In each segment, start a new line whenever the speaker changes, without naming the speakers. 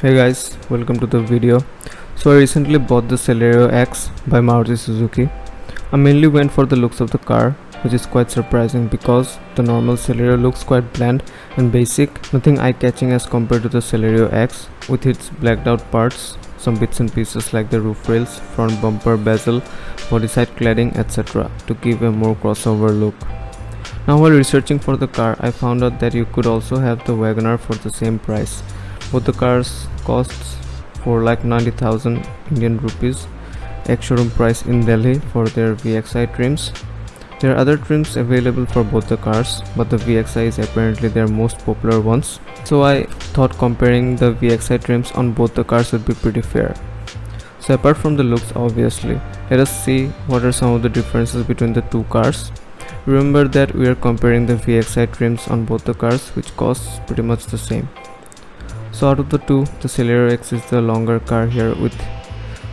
Hey guys, welcome to the video. So I recently bought the Celerio X by Maruti Suzuki. I mainly went for the looks of the car, which is quite surprising because the normal Celerio looks quite bland and basic, nothing eye-catching as compared to the Celerio X with its blacked out parts, some bits and pieces like the roof rails, front bumper, bezel, body side cladding, etc. to give a more crossover look. Now while researching for the car, I found out that you could also have the WagonR for the same price. Both the cars costs for like 90,000 Indian rupees ex-showroom price in Delhi for their VXI trims. There are other trims available for both the cars, but the VXI is apparently their most popular ones. So I thought comparing the VXI trims on both the cars would be pretty fair. So apart from the looks, obviously, let us see what are some of the differences between the two cars. Remember that we are comparing the VXI trims on both the cars, which costs pretty much the same. So out of the two, the Celerio X is the longer car here with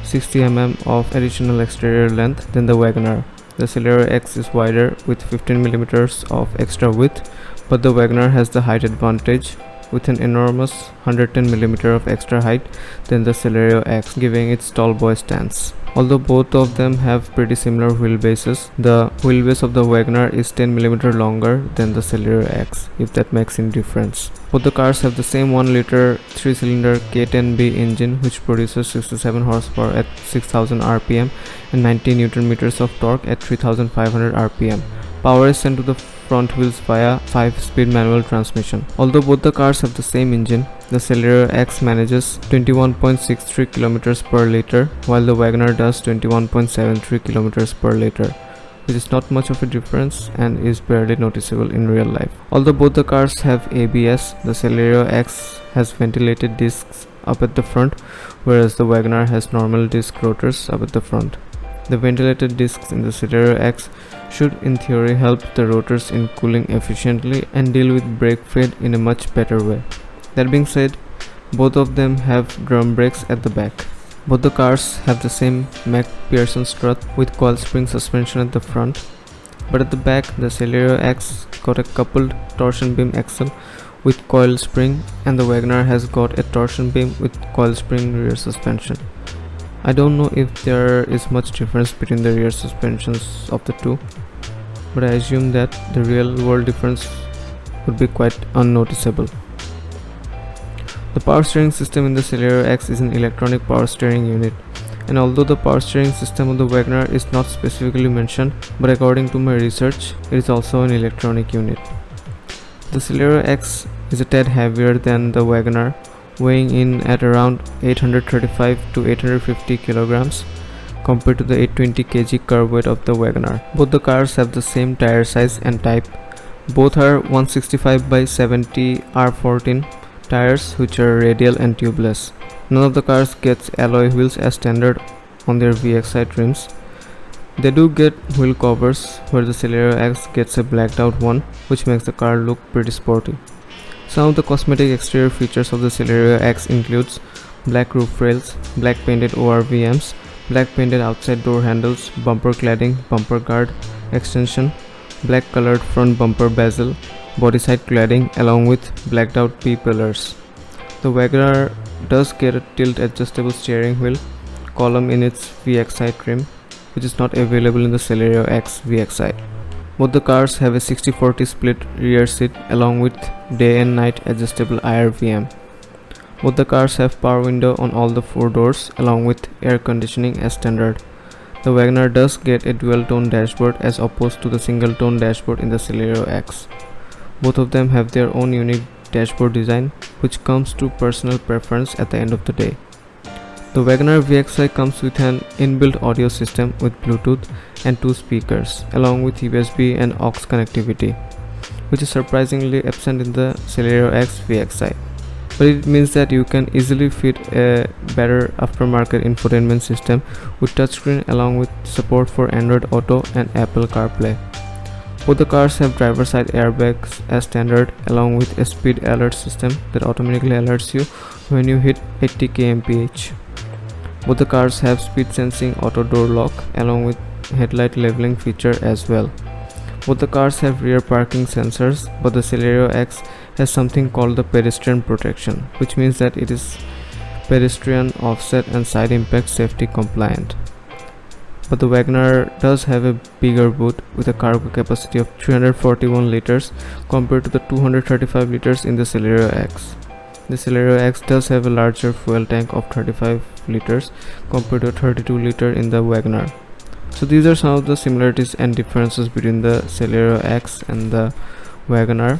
60 mm of additional exterior length than the WagonR. The Celerio X is wider with 15 mm of extra width, but the WagonR has the height advantage with an enormous 110 mm of extra height than the Celerio X, giving its tall boy stance. Although both of them have pretty similar wheelbases, the wheelbase of the WagonR is 10 mm longer than the Celerio X, if that makes any difference. Both the cars have the same 1-liter 3-cylinder K10B engine which produces 67 horsepower at 6000 rpm and 90 Nm of torque at 3500 rpm. Power is sent to the front wheels via 5-speed manual transmission. Although both the cars have the same engine, the Celerio X manages 21.63 km per liter while the WagonR does 21.73 km per liter, which is not much of a difference and is barely noticeable in real life. Although both the cars have ABS, the Celerio X has ventilated discs up at the front, whereas the WagonR has normal disc rotors up at the front. The ventilated discs in the Celerio X should in theory help the rotors in cooling efficiently and deal with brake fade in a much better way. That being said, both of them have drum brakes at the back. Both the cars have the same McPherson strut with coil spring suspension at the front, but at the back the Celerio X got a coupled torsion beam axle with coil spring and the WagonR has got a torsion beam with coil spring rear suspension. I don't know if there is much difference between the rear suspensions of the two, but I assume that the real world difference would be quite unnoticeable. The power steering system in the Celerio X is an electronic power steering unit, and although the power steering system of the WagonR is not specifically mentioned, but according to my research, it is also an electronic unit. The Celerio X is a tad heavier than the WagonR, weighing in at around 835 to 850 kilograms compared to the 820 kg curb weight of the WagonR. Both the cars have the same tire size and type. Both are 165 by 70 R14 tires which are radial and tubeless. None of the cars gets alloy wheels as standard on their VXI trims. They do get wheel covers, where the Celerio X gets a blacked out one, which makes the car look pretty sporty. Some of the cosmetic exterior features of the Celerio X includes black roof rails, black painted ORVMs, black painted outside door handles, bumper cladding, bumper guard extension, black colored front bumper bezel, body side cladding along with blacked out P-pillars. The WagonR does get a tilt adjustable steering wheel column in its VXI trim, which is not available in the Celerio X VXI. Both the cars have a 60-40 split rear seat along with day and night adjustable IRVM. Both the cars have power window on all the 4 doors along with air conditioning as standard. The WagonR does get a dual tone dashboard as opposed to the single tone dashboard in the Celerio X. Both of them have their own unique dashboard design, which comes to personal preference at the end of the day. The WagonR VXI comes with an inbuilt audio system with Bluetooth and 2 speakers, along with USB and aux connectivity, which is surprisingly absent in the Celerio X VXI. But it means that you can easily fit a better aftermarket infotainment system with touchscreen along with support for Android Auto and Apple CarPlay. Both the cars have driver side airbags as standard along with a speed alert system that automatically alerts you when you hit 80 kmph. Both the cars have speed sensing auto door lock along with headlight leveling feature as well. Both the cars have rear parking sensors, but the Celerio X has something called the pedestrian protection, which means that it is pedestrian, offset and side impact safety compliant. But the WagonR does have a bigger boot with a cargo capacity of 341 liters compared to the 235 liters in the Celerio X. The Celerio X does have a larger fuel tank of 35 liters compared to 32 liter in the WagonR. So these are some of the similarities and differences between the Celerio X and the WagonR.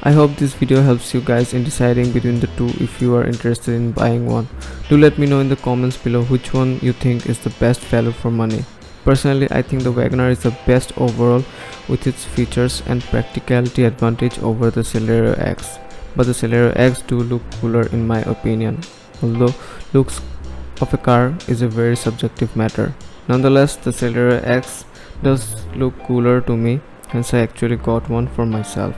I hope this video helps you guys in deciding between the two if you are interested in buying one. Do let me know in the comments below which one you think is the best value for money. Personally, I think the WagonR is the best overall with its features and practicality advantage over the Celerio X. But the Celerio X do look cooler in my opinion, although looks of a car is a very subjective matter. Nonetheless, the Celerio X does look cooler to me, hence I actually got one for myself.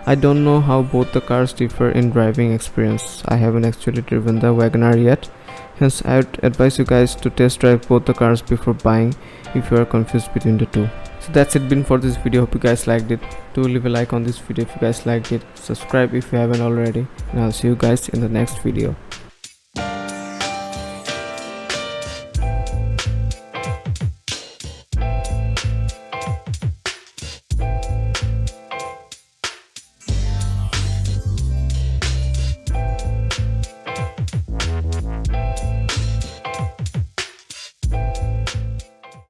I don't know how both the cars differ in driving experience. I haven't actually driven the WagonR yet, hence I would advise you guys to test drive both the cars before buying if you are confused between the two. So that's it been for this video. Hope you guys liked it. Do leave a like on this video if you guys liked it. Subscribe if you haven't already, and I'll see you guys in the next video.